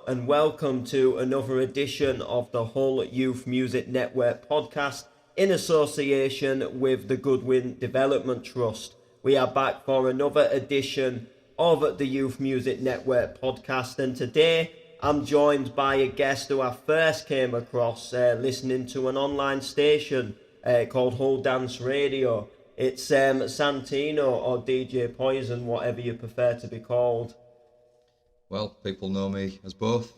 and welcome to another edition of the Hull Youth Music Network podcast in association with the Goodwin Development Trust. We are back for another edition of the Youth Music Network podcast, and today I'm joined by a guest who I first came across listening to an online station called Hull Dance Radio. It's Santino or DJ Poison, whatever you prefer to be called. Well, people know me as both.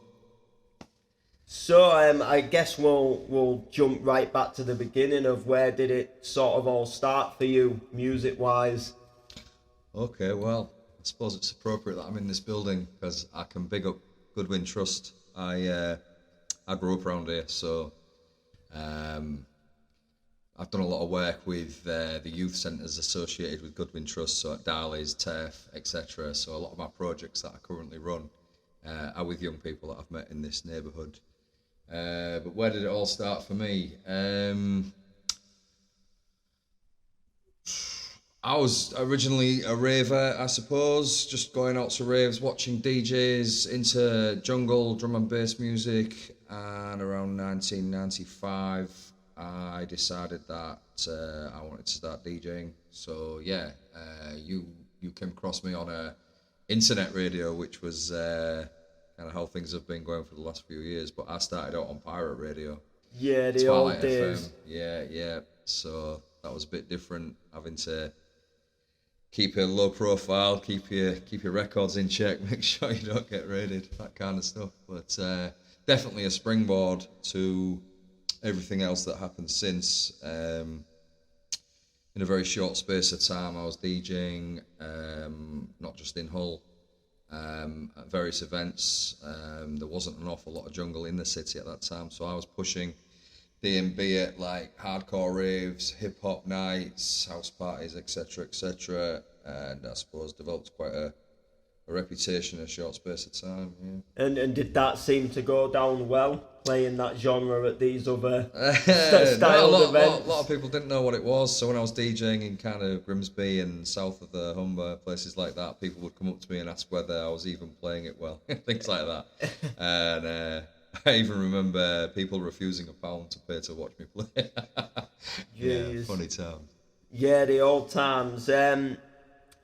So I guess we'll jump right back to the beginning of where did it sort of all start for you, music-wise? Okay, well, I suppose it's appropriate that I'm in this building because I can big up Goodwin Trust. I grew up around here, so I've done a lot of work with the youth centres associated with Goodwin Trust, so at Darley's, Turf, etc. So a lot of my projects that I currently run are with young people that I've met in this neighbourhood. But where did it all start for me? I was originally a raver, I suppose, just going out to raves, watching DJs, into jungle, drum and bass music, and around 1995 I decided that I wanted to start DJing. So yeah, you came across me on a internet radio, which was kind of how things have been going for the last few years. But I started out on pirate radio. Yeah, the Twilight old days. FM. Yeah. So that was a bit different, having to keep a low profile, keep your records in check, make sure you don't get raided, that kind of stuff. But definitely a springboard to everything else that happened since. In a very short space of time, I was DJing, not just in Hull, at various events. There wasn't an awful lot of jungle in the city at that time, so I was pushing D&B at like hardcore raves, hip hop nights, house parties, etc., and I suppose developed quite a reputation in a short space of time. Yeah. And did that seem to go down well, playing that genre at these other A events? lot of people didn't know what it was, so when I was DJing in kind of Grimsby and south of the Humber, places like that, people would come up to me and ask whether I was even playing it well, things like that. And I even remember people refusing £1 to pay to watch me play. Yeah, funny times. Yeah, the old times.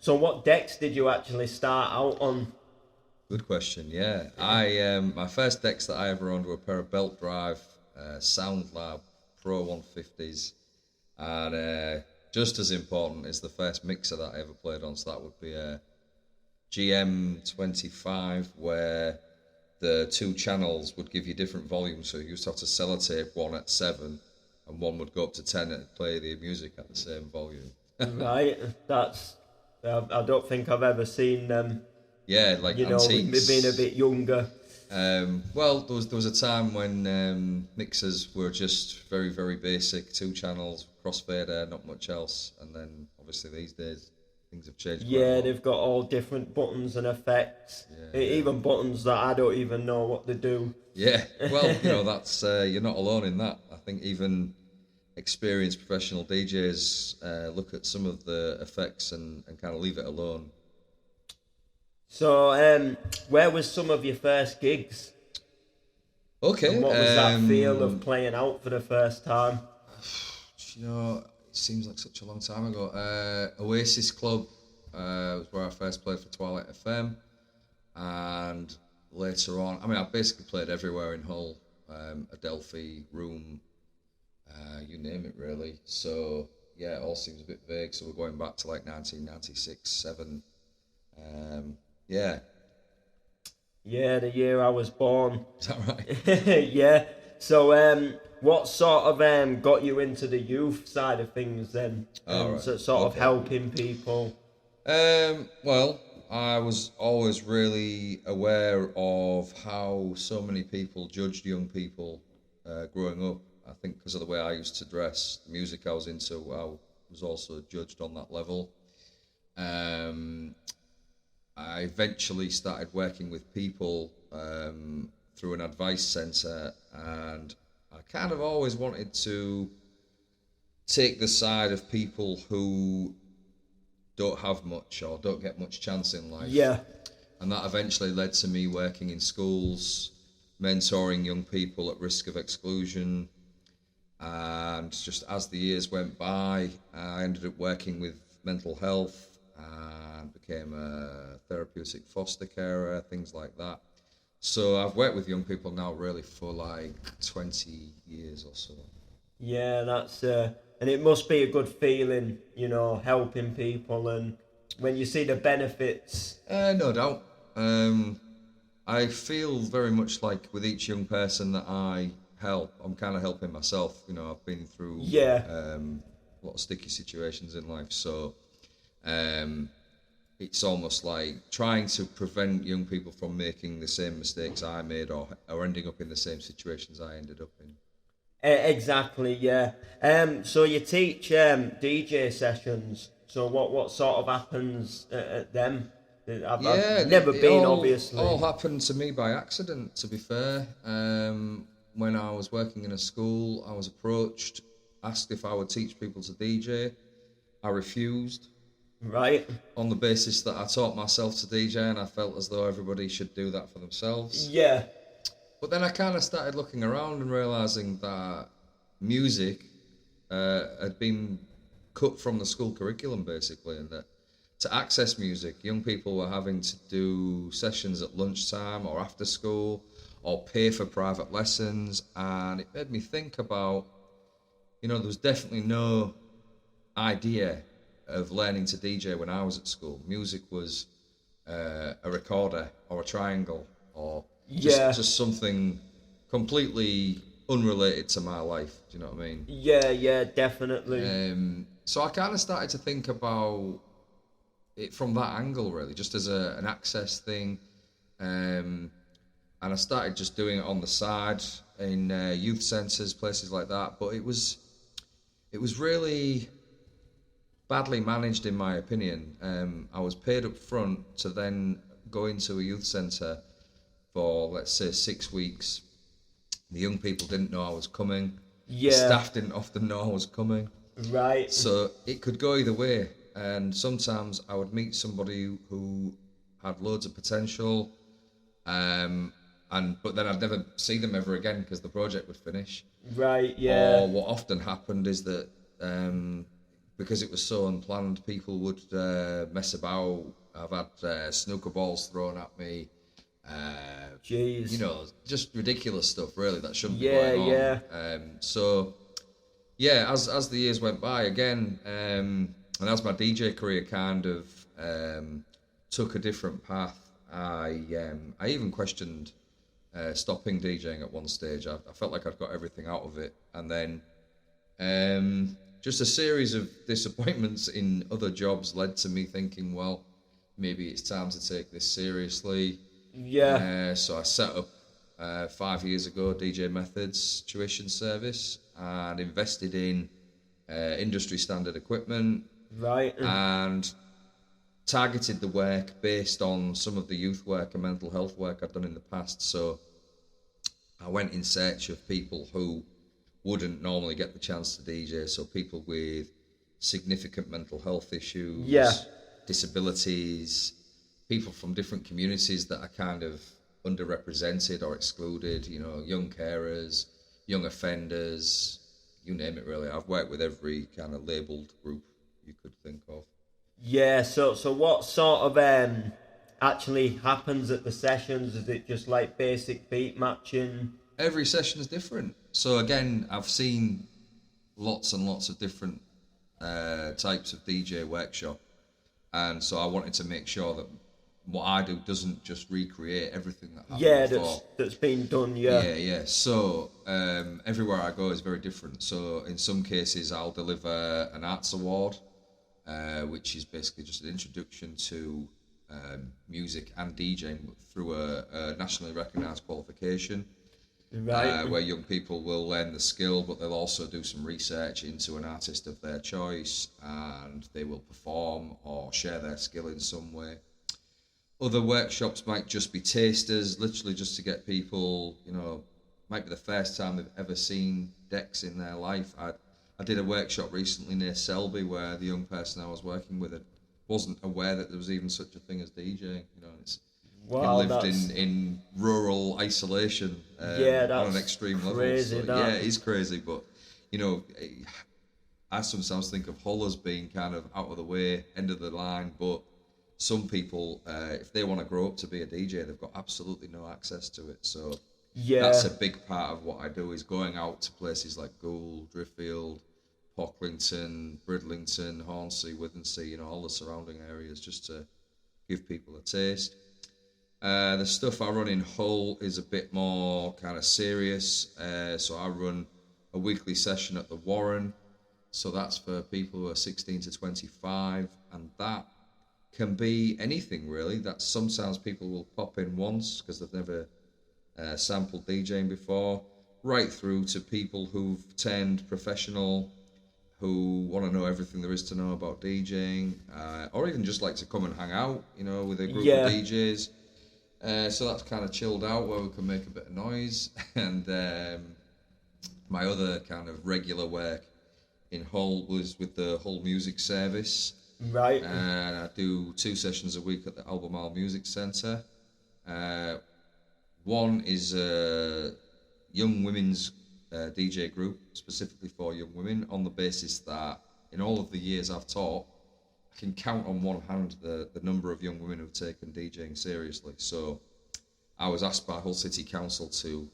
So what decks did you actually start out on? Good question, yeah. My first decks that I ever owned were a pair of Belt Drive Sound Lab Pro 150s. And just as important is the first mixer that I ever played on, so that would be a GM25, where the two channels would give you different volumes, so you used to have to sellotape one at 7 and one would go up to 10 and play the music at the same volume. Right, that's... I don't think I've ever seen them. Yeah, like antiques. With me being a bit younger. Well, there was a time when mixers were just very, very basic, 2 channels, crossfader, not much else. And then obviously these days things have changed. Yeah, they've got all different buttons and effects. Yeah. Even buttons that I don't even know what they do. Yeah, well, that's you're not alone in that. I think even experienced professional DJs look at some of the effects and kind of leave it alone. So, where was some of your first gigs? Okay. And what was that feel of playing out for the first time? It seems like such a long time ago. Oasis Club was where I first played for Twilight FM, and later on, I basically played everywhere in Hull, Adelphi, Room, you name it really. So yeah, it all seems a bit vague, so we're going back to like 1996, 7. Yeah, the year I was born. Is that right? Yeah. So what sort of got you into the youth side of things then? Right. So sort of helping people? Well, I was always really aware of how so many people judged young people growing up. I think because of the way I used to dress, the music I was into, I was also judged on that level. I eventually started working with people through an advice centre, and I kind of always wanted to take the side of people who don't have much or don't get much chance in life. Yeah. And that eventually led to me working in schools, mentoring young people at risk of exclusion. And just as the years went by, I ended up working with mental health and became a therapeutic foster carer, things like that. So I've worked with young people now really for like 20 years or so. Yeah, that's and it must be a good feeling, helping people, and when you see the benefits. No doubt. I feel very much like with each young person that I help, I'm kind of helping myself. I've been through Yeah. a lot of sticky situations in life, so it's almost like trying to prevent young people from making the same mistakes I made, or ending up in the same situations I ended up in. Exactly, yeah. So you teach DJ sessions. So what sort of happens at them? I've never It been, all obviously. happened to me by accident, to be fair. When I was working in a school, I was approached, asked if I would teach people to DJ. I refused Right. on the basis that I taught myself to DJ and I felt as though everybody should do that for themselves. Yeah. But then I kind of started looking around and realising that music had been cut from the school curriculum, basically, and that to access music, young people were having to do sessions at lunchtime or after school or pay for private lessons. And it made me think about, there was definitely no idea of learning to DJ when I was at school. Music was a recorder or a triangle or Yeah. just something completely unrelated to my life. Do you know what I mean? Yeah, definitely. So I kind of started to think about it from that angle, really, just as an access thing. And I started just doing it on the side in youth centres, places like that. But it was really badly managed, in my opinion. I was paid up front to then go into a youth centre for, let's say, 6 weeks. The young people didn't know I was coming. Yeah. The staff didn't often know I was coming. Right. So it could go either way. And sometimes I would meet somebody who had loads of potential, but then I'd never see them ever again because the project would finish. Right, yeah. Or what often happened is that because it was so unplanned, people would mess about. I've had snooker balls thrown at me. Jeez. Just ridiculous stuff, really, that shouldn't be Yeah, going on. yeah. So, yeah, as the years went by, again, and as my DJ career kind of took a different path, I even questioned stopping DJing at one stage. I felt like I'd got everything out of it, and then just a series of disappointments in other jobs led to me thinking, well, maybe it's time to take this seriously. Yeah. So I set up 5 years ago DJ Methods tuition service and invested in industry standard equipment. Right. And targeted the work based on some of the youth work and mental health work I'd done in the past. So I went in search of people who wouldn't normally get the chance to DJ. So people with significant mental health issues, Yeah. disabilities, people from different communities that are kind of underrepresented or excluded, young carers, young offenders, you name it, really. I've worked with every kind of labelled group you could think of. Yeah, so what sort of actually happens at the sessions? Is it just like basic beat matching? Every session is different. So again, I've seen lots and lots of different types of DJ workshop, and so I wanted to make sure that what I do doesn't just recreate everything that happened before. that's been done. Yeah. So everywhere I go is very different. So in some cases, I'll deliver an arts award, which is basically just an introduction to music and DJing through a nationally recognised qualification. Right. Where young people will learn the skill, but they'll also do some research into an artist of their choice, and they will perform or share their skill in some way. Other workshops might just be tasters, literally just to get people, might be the first time they've ever seen decks in their life. I did a workshop recently near Selby where the young person I was working with wasn't aware that there was even such a thing as DJing. Wow, lived that's in rural isolation yeah, on an that's extreme crazy. level. So yeah, it is crazy, but you know, I sometimes think of Hull as being kind of out of the way, end of the line, but some people, if they want to grow up to be a DJ, they've got absolutely no access to it. So Yeah, that's a big part of what I do, is going out to places like Goole, Driffield, Pocklington, Bridlington, Hornsey, Withensea, you know, all the surrounding areas, just to give people a taste. The stuff I run in Hull is a bit more kind of serious. So I run a weekly session at the Warren. So that's for people who are 16 to 25. And that can be anything, really. That sometimes people will pop in once because they've never sampled DJing before, right through to people who've turned professional, who want to know everything there is to know about DJing, or even just like to come and hang out, you know, with a group of DJs. So that's kind of chilled out, where we can make a bit of noise. And my other kind of regular work in Hull was with the Hull Music Service. right. And I do 2 sessions a week at the Albemarle Music Centre. One is a young women's DJ group, specifically for young women, on the basis that in all of the years I've taught, I can count on one hand the number of young women who've taken DJing seriously. So I was asked by Hull City Council to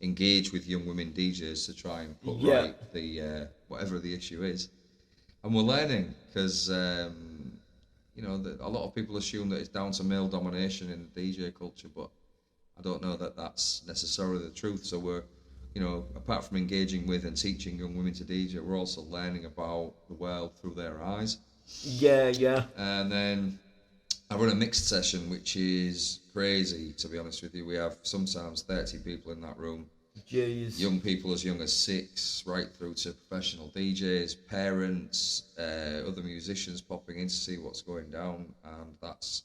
engage with young women DJs to try and put right the whatever the issue is. And we're learning, because you know, a lot of people assume that it's down to male domination in the DJ culture, but I don't know that that's necessarily the truth. So we're, you know, apart from engaging with and teaching young women to DJ, we're also learning about the world through their eyes. Yeah, yeah. And then I run a mixed session, which is crazy, to be honest with you. We have sometimes 30 people in that room. Jeez. Young people as young as 6, right through to professional DJs, parents, other musicians popping in to see what's going down, and that's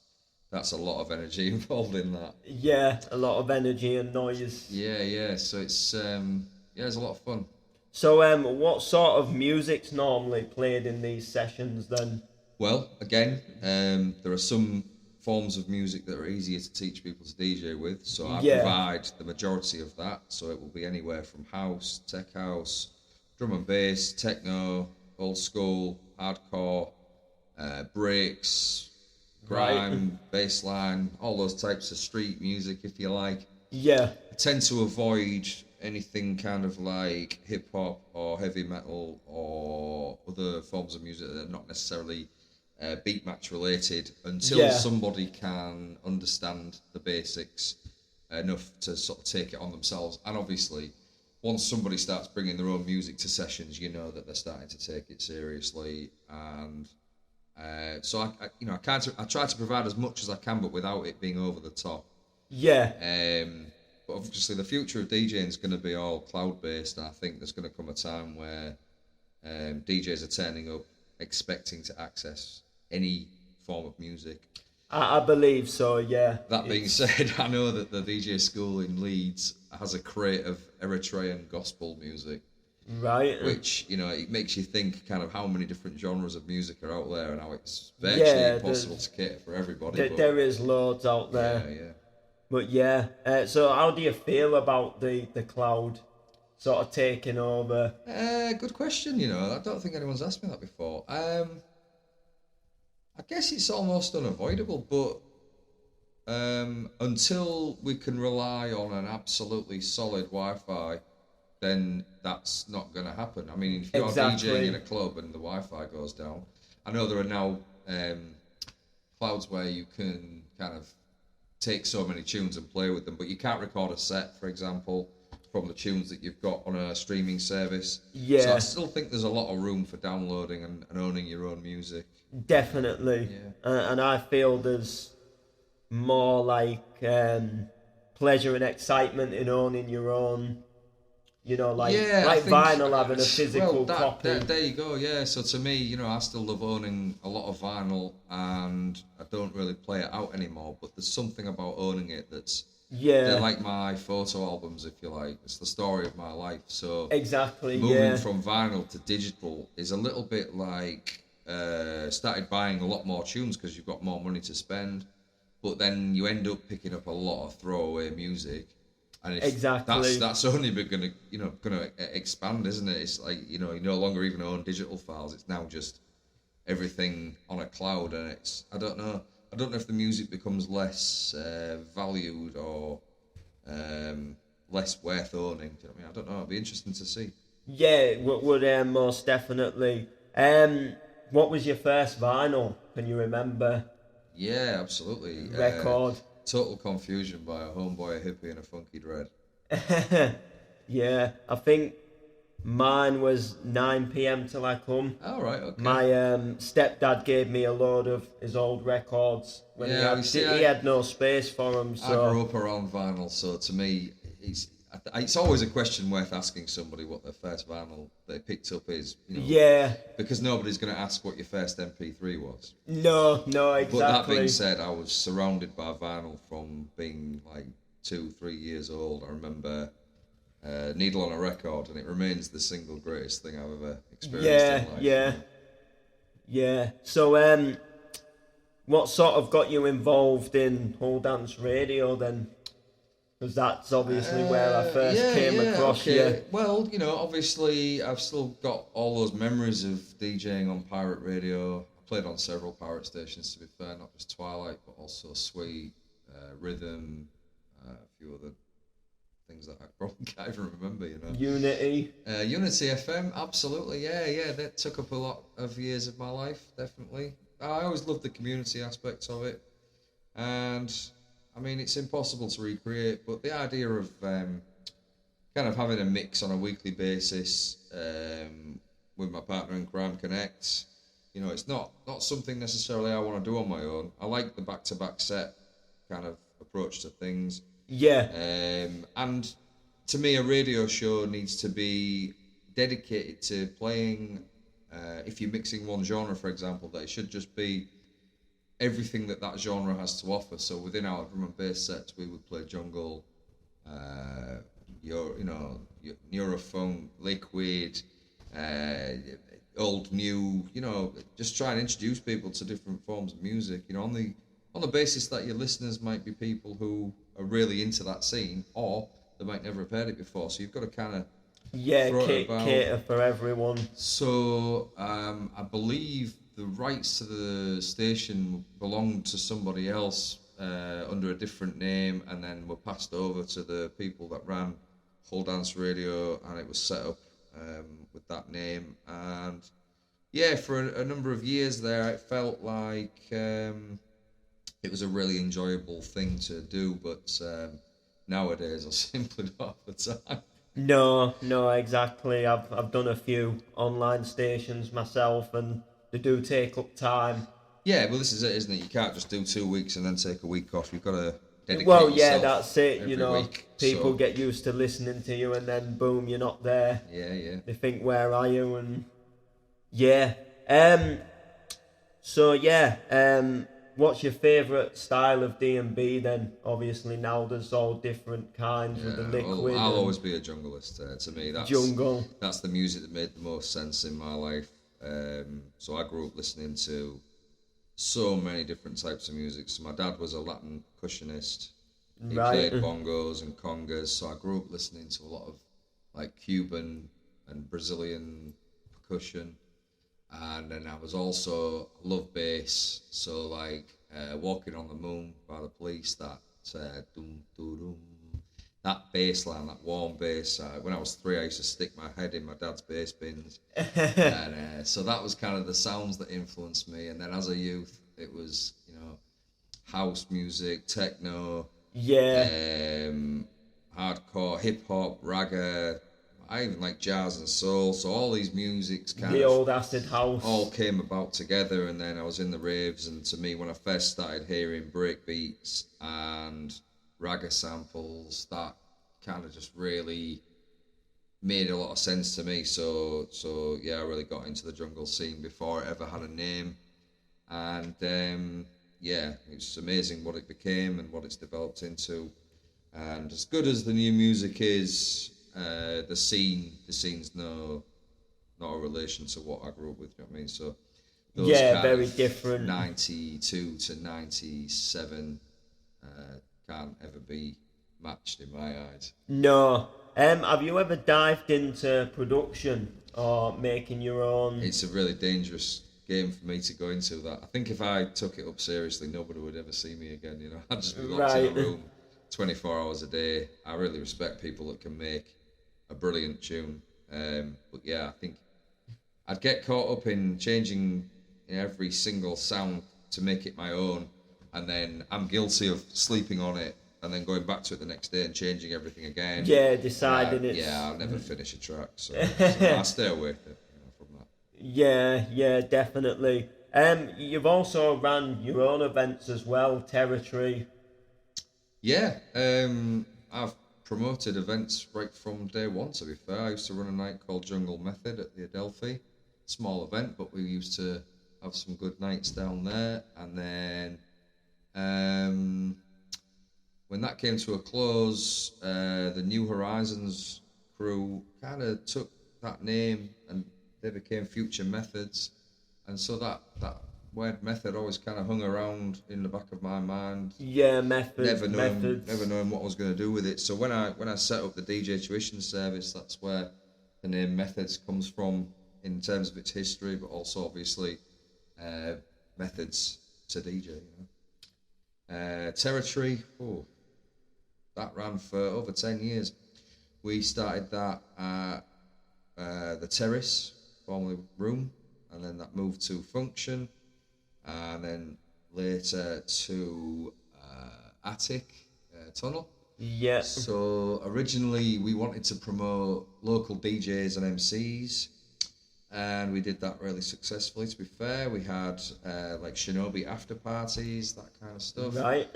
a lot of energy involved in that. Yeah, a lot of energy and noise. Yeah. So it's it's a lot of fun. So, what sort of music's normally played in these sessions then? Well, again, there are some forms of music that are easier to teach people to DJ with, so I provide the majority of that. So it will be anywhere from house, tech house, drum and bass, techno, old school, hardcore, breaks, grime, bassline, all those types of street music, if you like. Yeah. I tend to avoid anything kind of like hip hop or heavy metal or other forms of music that are not necessarily beat match related, until somebody can understand the basics enough to sort of take it on themselves. And obviously, once somebody starts bringing their own music to sessions, you know that they're starting to take it seriously. And so I try to provide as much as I can, but without it being over the top. Yeah. But obviously, the future of DJing is going to be all cloud-based, and I think there's going to come a time where DJs are turning up expecting to access any form of music. I believe so, yeah. That being said, I know that the DJ school in Leeds has a crate of Eritrean gospel music. Right. Which, you know, it makes you think kind of how many different genres of music are out there and how it's virtually impossible to cater for everybody. There is loads out there. Yeah. But yeah, so how do you feel about the cloud sort of taking over? Good question, you know. I don't think anyone's asked me that before. I guess it's almost unavoidable, but until we can rely on an absolutely solid Wi-Fi, then that's not going to happen. I mean, if you're DJing in a club and the Wi-Fi goes down, I know there are now clouds where you can kind of take so many tunes and play with them, but you can't record a set, for example, from the tunes that you've got on a streaming service. Yeah. So I still think there's a lot of room for downloading and owning your own music. Definitely. Yeah. And I feel there's more like pleasure and excitement in owning your own, you know, like vinyl having a physical copy. There you go, yeah. So to me, you know, I still love owning a lot of vinyl, and I don't really play it out anymore, but there's something about owning it that's, they're like my photo albums, if you like. It's the story of my life. So moving from vinyl to digital is a little bit like started buying a lot more tunes because you've got more money to spend. but then you end up picking up a lot of throwaway music. And if Exactly. that's only gonna expand, isn't it? It's like, you no longer even own digital files. It's now just everything on a cloud, and it's I don't know if the music becomes less valued or less worth owning. Do you know what I mean? I don't know. It'll be interesting to see. Yeah, it would most definitely. What was your first vinyl? Can you remember? Yeah, absolutely. Record. Total Confusion by a homeboy, a hippie, and a funky dread. Yeah, I think mine was 9 p.m. Till I Come. All right, okay. My stepdad gave me a load of his old records when he had no space for them. So I grew up around vinyl, so to me, it's always a question worth asking somebody what their first vinyl they picked up is. Yeah. Because nobody's going to ask what your first MP3 was. No, exactly. But that being said, I was surrounded by vinyl from being like 2-3 years old. I remember Needle on a Record, and it remains the single greatest thing I've ever experienced in life. Yeah. So, what sort of got you involved in Hull Dance Radio then? Because that's obviously where I first came across you. Well, obviously I've still got all those memories of DJing on pirate radio. I played on several pirate stations, to be fair, not just Twilight, but also Sweet, Rhythm, a few other things that I probably can't even remember, Unity. Unity FM, absolutely, yeah. That took up a lot of years of my life, definitely. I always loved the community aspects of it, and I mean, it's impossible to recreate, but the idea of kind of having a mix on a weekly basis with my partner in crime, Connect, it's not something necessarily I want to do on my own. I like the back-to-back set kind of approach to things. Yeah. And to me, a radio show needs to be dedicated to playing, if you're mixing one genre, for example, that it should just be everything that genre has to offer. So within our drum and bass sets, we would play jungle, Neurofunk, liquid, old, new. Just try and introduce people to different forms of music. On the basis that your listeners might be people who are really into that scene, or they might never have heard it before. So you've got to kind of cater for everyone. So I believe the rights to the station belonged to somebody else under a different name, and then were passed over to the people that ran Hull Dance Radio, and it was set up with that name. And for a number of years there, it felt like it was a really enjoyable thing to do, but nowadays I simply don't have the time. No, exactly. I've done a few online stations myself, and they do take up time. Yeah, well, this is it, isn't it? You can't just do 2 weeks and then take a week off. You've got to dedicate yourself that's it. every week. People get used to listening to you, and then boom, you're not there. Yeah. They think, where are you? And what's your favourite style of D&B then? Obviously now there's all different kinds with the liquid. I'll always be a junglist. To me, that's the music that made the most sense in my life. So I grew up listening to so many different types of music. So my dad was a Latin percussionist. He played bongos and congas. So I grew up listening to a lot of like Cuban and Brazilian percussion. And then I was also love bass. So like Walking on the Moon by the Police, that dum dum dum. That bass line, that warm bass. When I was 3, I used to stick my head in my dad's bass bins. And so that was kind of the sounds that influenced me. And then as a youth, it was, house music, techno, hardcore, hip-hop, ragga. I even like jazz and soul. So all these musics the old acid house all came about together. And then I was in the raves. And to me, when I first started hearing break beats and ragga samples, that kind of just really made a lot of sense to me. So I really got into the jungle scene before it ever had a name, and it's amazing what it became and what it's developed into. And as good as the new music is, the scene's not a relation to what I grew up with. You know what I mean? So those very different. 92 to 97. can't ever be matched in my eyes. No. Have you ever dived into production or making your own? It's a really dangerous game for me to go into that. I think if I took it up seriously, nobody would ever see me again, you know. I'd just be locked in a room 24 hours a day. I really respect people that can make a brilliant tune. But yeah, I think I'd get caught up in changing every single sound to make it my own, and then I'm guilty of sleeping on it and then going back to it the next day and changing everything again. Yeah, deciding it's... Yeah, I'll never finish a track, so I stay away from that. Yeah, definitely. You've also ran your own events as well, Territory. Yeah, I've promoted events right from day one, to be fair. I used to run a night called Jungle Method at the Adelphi. Small event, but we used to have some good nights down there. And then when that came to a close, the New Horizons crew kind of took that name and they became Future Methods. And so that word method always kind of hung around in the back of my mind. Yeah, methods. Never knowing what I was going to do with it. So when I set up the DJ tuition service, that's where the name Methods comes from in terms of its history, but also obviously methods to DJ. You know? Territory, that ran for over 10 years. We started that at the Terrace, formerly Room, and then that moved to Function, and then later to Attic Tunnel. Yeah. So originally we wanted to promote local DJs and MCs, and we did that really successfully, to be fair. We had like Shinobi after parties, that kind of stuff. Right.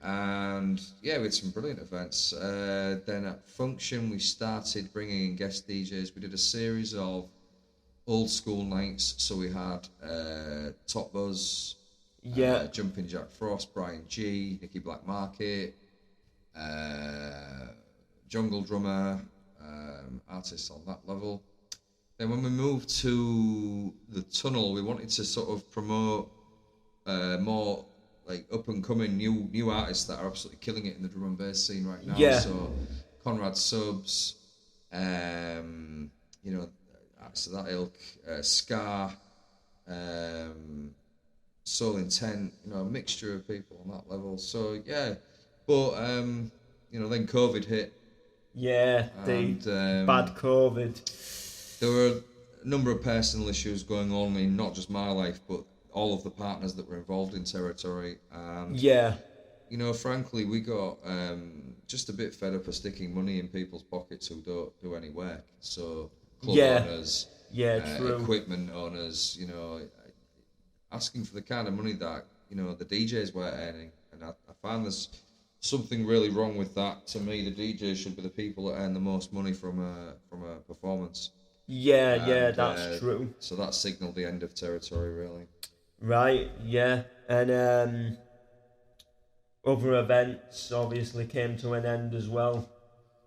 And yeah, we had some brilliant events. Then at Function we started bringing in guest DJs. We did a series of old school nights, so we had Top Buzz, Jumping Jack Frost, Brian G, Nicky Black Market, Jungle Drummer, artists on that level. Then when we moved to the Tunnel, we wanted to sort of promote more like up and coming new artists that are absolutely killing it in the drum and bass scene right now. Yeah. So Conrad Subs, you know, so that ilk, Scar, Soul Intent, you know, a mixture of people on that level. So yeah, but you know, then COVID hit. Yeah, and, bad COVID. There were a number of personal issues going on in not just my life, but all of the partners that were involved in Territory. And yeah, you know, frankly, we got just a bit fed up of sticking money in people's pockets who don't do any work. So club owners, true. Equipment owners, you know, asking for the kind of money that, you know, the DJs were earning. And I found there's something really wrong with that. To me, the DJs should be the people that earn the most money from a performance. Yeah, that's true. So that signalled the end of Territory, really. Right, yeah. And other events obviously came to an end as well.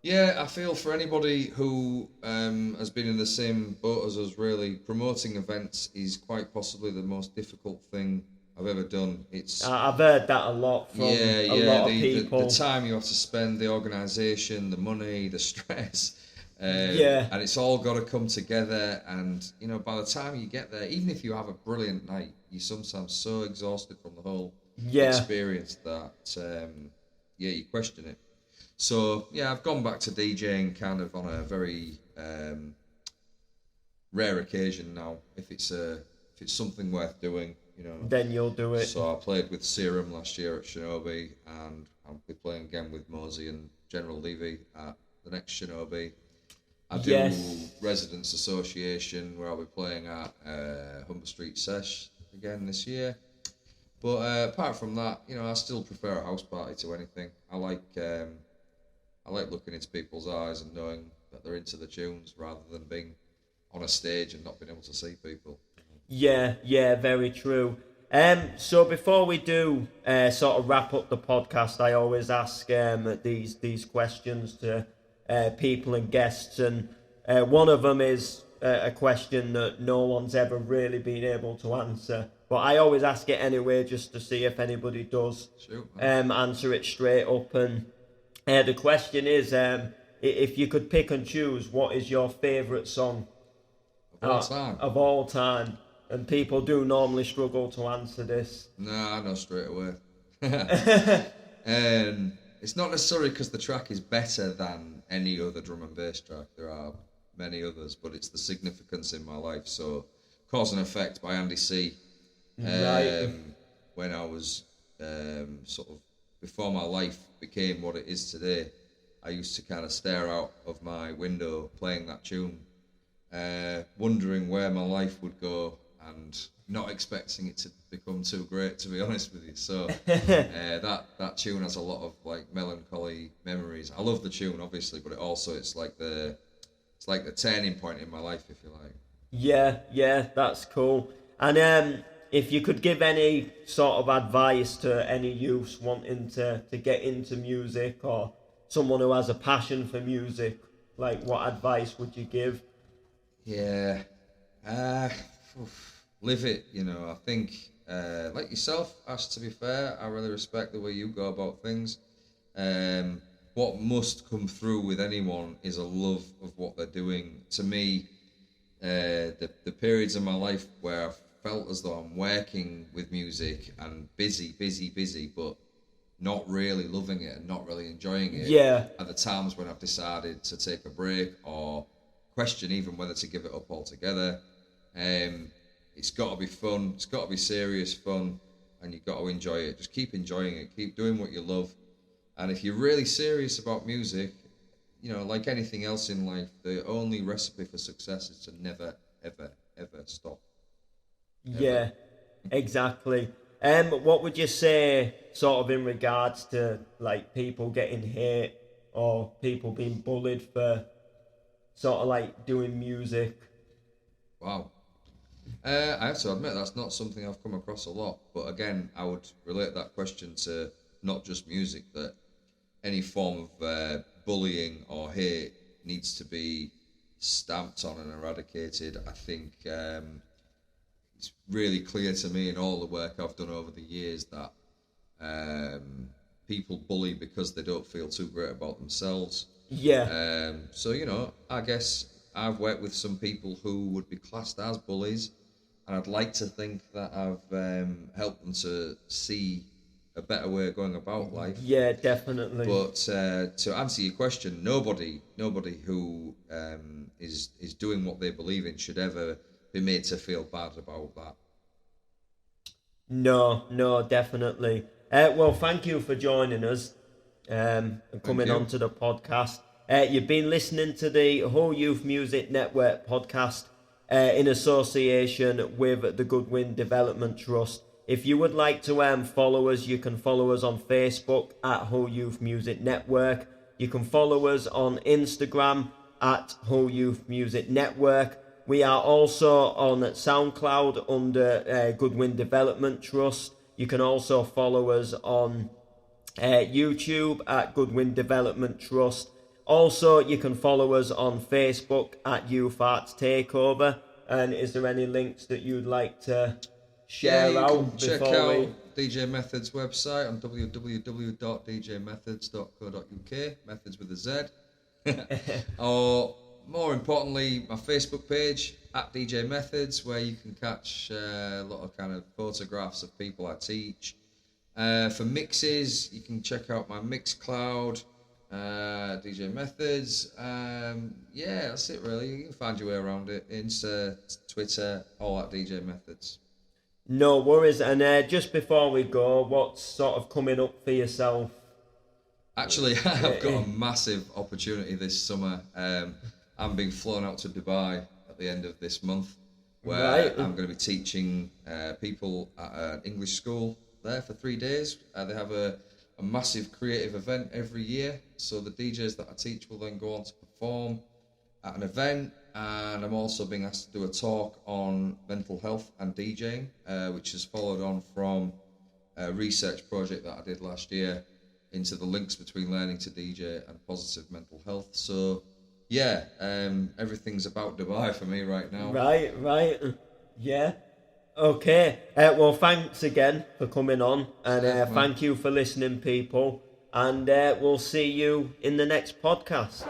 Yeah, I feel for anybody who has been in the same boat as us, really, promoting events is quite possibly the most difficult thing I've ever done. I've heard that a lot from a lot of people. The time you have to spend, the organisation, the money, the stress. And it's all got to come together, and you know, by the time you get there, even if you have a brilliant night, you're sometimes so exhausted from the whole experience that you question it. So yeah, I've gone back to DJing kind of on a very rare occasion now. If it's something worth doing, you know, then you'll do it. So I played with Serum last year at Shinobi, and I'll be playing again with Mosey and General Levy at the next Shinobi. I do Residents Association, where I'll be playing at Humber Street Sesh again this year. But apart from that, you know, I still prefer a house party to anything. I like looking into people's eyes and knowing that they're into the tunes, rather than being on a stage and not being able to see people. Yeah, very true. So before we do sort of wrap up the podcast, I always ask these questions to people and guests, and one of them is a question that no one's ever really been able to answer. But I always ask it anyway, just to see if anybody does answer it straight up. And the question is, if you could pick and choose, what is your favourite song of all time? Of all time. And people do normally struggle to answer this. No, I know straight away. It's not necessarily because the track is better than any other drum and bass track. There are many others, but it's the significance in my life. So, Cause and Effect by Andy C. Right. When I was sort of before my life became what it is today, I used to kind of stare out of my window playing that tune, wondering where my life would go and not expecting it to become too great, to be honest with you. So that tune has a lot of like melancholy memories. I love the tune, obviously, but it's like the turning point in my life, if you like. Yeah, that's cool. And if you could give any sort of advice to any youths wanting to get into music, or someone who has a passion for music, like what advice would you give? Yeah, live it, I think, like yourself, Ash, to be fair, I really respect the way you go about things. What must come through with anyone is a love of what they're doing. To me, the periods of my life where I felt as though I'm working with music and busy, but not really loving it and not really enjoying it. Yeah. At the times when I've decided to take a break or question even whether to give it up altogether. It's got to be fun. It's got to be serious fun, and you've got to enjoy it. Just keep enjoying it. Keep doing what you love. And if you're really serious about music, like anything else in life, the only recipe for success is to never, ever, ever stop. Ever. Yeah, exactly. What would you say, sort of in regards to like people getting hate or people being bullied for sort of like doing music? Wow. I have to admit that's not something I've come across a lot. But again, I would relate that question to not just music, that any form of bullying or hate needs to be stamped on and eradicated. I think it's really clear to me in all the work I've done over the years that people bully because they don't feel too great about themselves. Yeah. So, I guess I've worked with some people who would be classed as bullies, and I'd like to think that I've helped them to see a better way of going about life. Yeah, definitely. But to answer your question, nobody who is doing what they believe in should ever be made to feel bad about that. No, definitely. Well, thank you for joining us and coming on to the podcast. You've been listening to the Hull Youth Music Network podcast in association with the Goodwin Development Trust. If you would like to follow us, you can follow us on Facebook at Hull Youth Music Network. You can follow us on Instagram at Hull Youth Music Network. We are also on SoundCloud under Goodwin Development Trust. You can also follow us on YouTube at Goodwin Development Trust. Also, you can follow us on Facebook at Youth Arts Takeover. And is there any links that you'd like to share you out? Can check out DJ Methods website on www.djmethods.co.uk, methods with a Z. Or more importantly, my Facebook page at DJ Methods, where you can catch a lot of kind of photographs of people I teach. For mixes, you can check out my Mixcloud, DJ Methods. Yeah, that's it really. You can find your way around it. Insta, Twitter, all at DJ Methods. No worries. And just before we go, what's sort of coming up for yourself? Actually, I've got a massive opportunity this summer. I'm being flown out to Dubai at the end of this month, where I'm going to be teaching people at an English school there for 3 days. They have a massive creative event every year, so the DJs that I teach will then go on to perform at an event. And I'm also being asked to do a talk on mental health and DJing, which has followed on from a research project that I did last year into the links between learning to DJ and positive mental health. So everything's about Dubai for me right now. Right. Yeah. Okay. Well, thanks again for coming on, and Safe, man. thank you for listening, people. And we'll see you in the next podcast.